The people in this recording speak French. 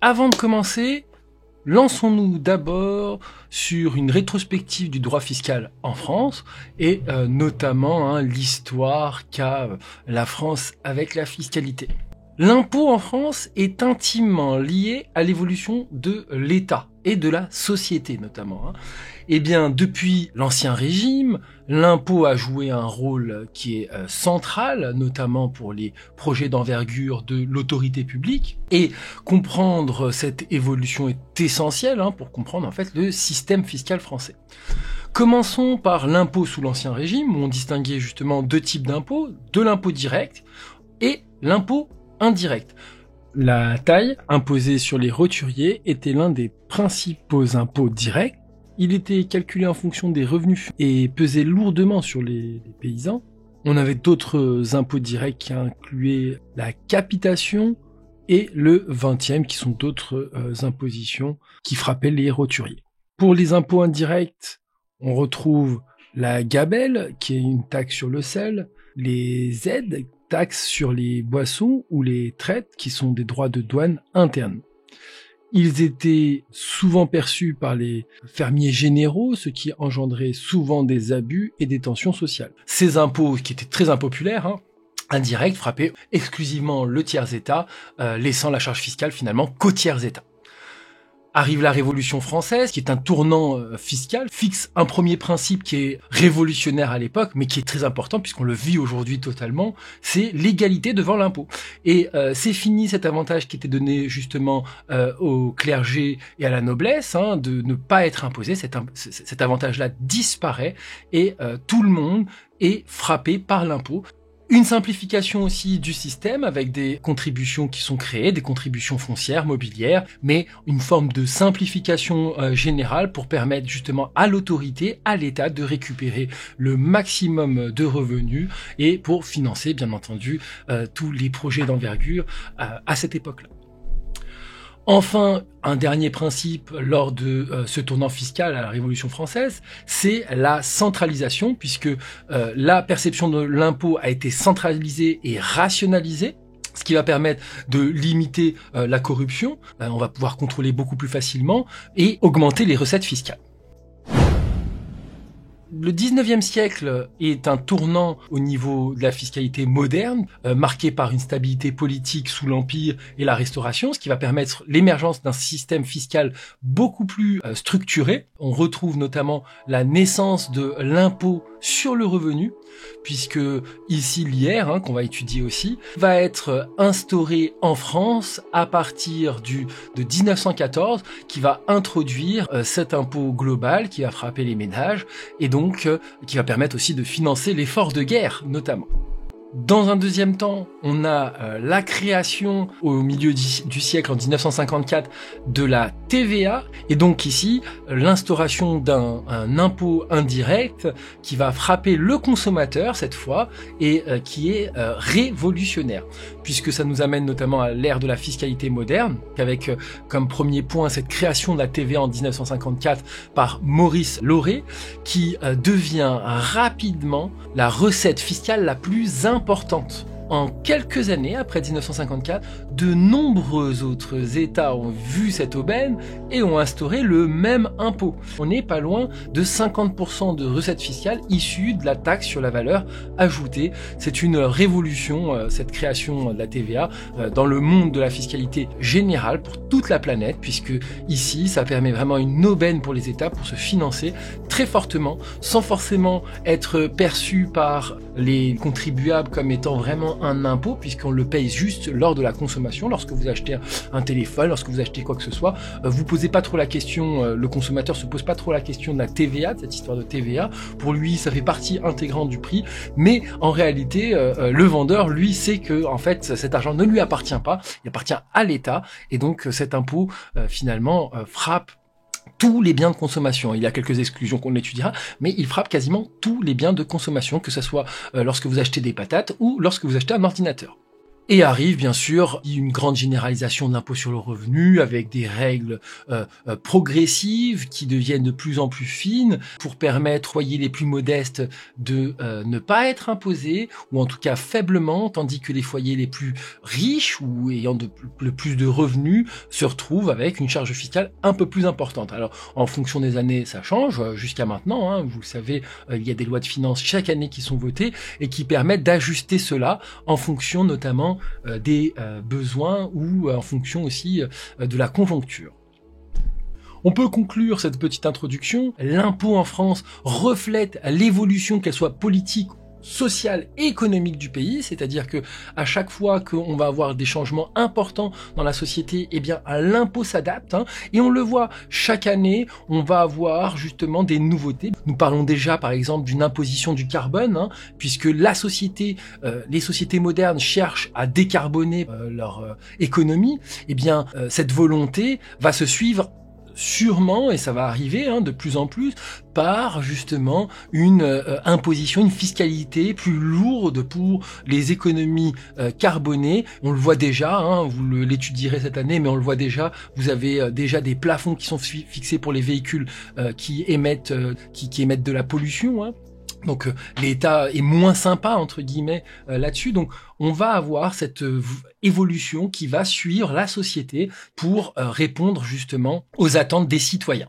Avant de commencer, lançons-nous d'abord sur une rétrospective du droit fiscal en France et notamment l'histoire qu'a la France avec la fiscalité. L'impôt en France est intimement lié à l'évolution de l'État et de la société notamment. Eh bien, depuis l'Ancien Régime, l'impôt a joué un rôle qui est central, notamment pour les projets d'envergure de l'autorité publique. Et comprendre cette évolution est essentiel pour comprendre en fait le système fiscal français. Commençons par l'impôt sous l'Ancien Régime, où on distinguait justement deux types d'impôts, de l'impôt direct et l'impôt indirect. La taille imposée sur les roturiers était l'un des principaux impôts directs. Il était calculé en fonction des revenus et pesait lourdement sur les paysans. On avait d'autres impôts directs qui incluaient la capitation et le 20e, qui sont d'autres impositions qui frappaient les roturiers. Pour les impôts indirects, on retrouve la gabelle, qui est une taxe sur le sel, les aides, taxes sur les boissons, ou les traites, qui sont des droits de douane internes. Ils étaient souvent perçus par les fermiers généraux, ce qui engendrait souvent des abus et des tensions sociales. Ces impôts, qui étaient très impopulaires, indirects, frappaient exclusivement le tiers-État, laissant la charge fiscale finalement qu'au tiers-État. Arrive la Révolution française, qui est un tournant fiscal, fixe un premier principe qui est révolutionnaire à l'époque, mais qui est très important puisqu'on le vit aujourd'hui totalement, c'est l'égalité devant l'impôt. Et c'est fini cet avantage qui était donné justement au clergé et à la noblesse, de ne pas être imposé. Cet avantage-là disparaît et tout le monde est frappé par l'impôt. Une simplification aussi du système avec des contributions qui sont créées, des contributions foncières, mobilières, mais une forme de simplification générale pour permettre justement à l'autorité, à l'État de récupérer le maximum de revenus et pour financer bien entendu tous les projets d'envergure à cette époque-là. Enfin, un dernier principe lors de ce tournant fiscal à la Révolution française, c'est la centralisation, puisque la perception de l'impôt a été centralisée et rationalisée, ce qui va permettre de limiter la corruption. On va pouvoir contrôler beaucoup plus facilement et augmenter les recettes fiscales. Le 19e siècle est un tournant au niveau de la fiscalité moderne, marqué par une stabilité politique sous l'Empire et la Restauration, ce qui va permettre l'émergence d'un système fiscal beaucoup plus structuré. On retrouve notamment la naissance de l'impôt sur le revenu, puisque ici l'IR, qu'on va étudier aussi, va être instauré en France à partir de 1914, qui va introduire cet impôt global qui va frapper les ménages et donc qui va permettre aussi de financer l'effort de guerre notamment. Dans un deuxième temps, on a la création au milieu du siècle, en 1954, de la TVA, et donc ici, l'instauration d'un impôt indirect qui va frapper le consommateur cette fois, et qui est révolutionnaire, puisque ça nous amène notamment à l'ère de la fiscalité moderne, avec comme premier point cette création de la TVA en 1954 par Maurice Lauré, qui devient rapidement la recette fiscale la plus importante. En quelques années, après 1954, de nombreux autres États ont vu cette aubaine et ont instauré le même impôt. On n'est pas loin de 50% de recettes fiscales issues de la taxe sur la valeur ajoutée. C'est une révolution, cette création de la TVA, dans le monde de la fiscalité générale pour toute la planète, puisque ici, ça permet vraiment une aubaine pour les États pour se financer très fortement, sans forcément être perçu par les contribuables comme étant vraiment un impôt, puisqu'on le paye juste lors de la consommation. Lorsque vous achetez un téléphone, lorsque vous achetez quoi que ce soit, vous posez pas trop la question, le consommateur se pose pas trop la question de la TVA, de cette histoire de TVA. Pour lui, ça fait partie intégrante du prix, mais en réalité, le vendeur, lui, sait que en fait, cet argent ne lui appartient pas, il appartient à l'État, et donc cet impôt, finalement, frappe tous les biens de consommation. Il y a quelques exclusions qu'on étudiera, mais il frappe quasiment tous les biens de consommation, que ce soit lorsque vous achetez des patates ou lorsque vous achetez un ordinateur. Et arrive bien sûr une grande généralisation de l'impôt sur le revenu avec des règles progressives qui deviennent de plus en plus fines pour permettre aux foyers les plus modestes de ne pas être imposés ou en tout cas faiblement, tandis que les foyers les plus riches ou ayant le plus de revenus se retrouvent avec une charge fiscale un peu plus importante. Alors en fonction des années ça change, jusqu'à maintenant, hein, vous le savez, il y a des lois de finances chaque année qui sont votées et qui permettent d'ajuster cela en fonction notamment des besoins ou en fonction aussi de la conjoncture. On peut conclure cette petite introduction. L'impôt en France reflète l'évolution, qu'elle soit politique, sociale et économique du pays, c'est-à-dire que à chaque fois qu'on va avoir des changements importants dans la société, eh bien l'impôt s'adapte, hein, et on le voit chaque année, on va avoir justement des nouveautés. Nous parlons déjà par exemple d'une imposition du carbone, hein, puisque les sociétés modernes cherchent à décarboner leur économie. Eh bien cette volonté va se suivre sûrement, et ça va arriver de plus en plus, par justement une imposition, une fiscalité plus lourde pour les économies carbonées. On le voit déjà, vous l'étudierez cette année, mais on le voit déjà, vous avez déjà des plafonds qui sont fixés pour les véhicules qui émettent de la pollution, hein. Donc l'État est moins sympa entre guillemets là-dessus. Donc on va avoir cette évolution qui va suivre la société pour répondre justement aux attentes des citoyens.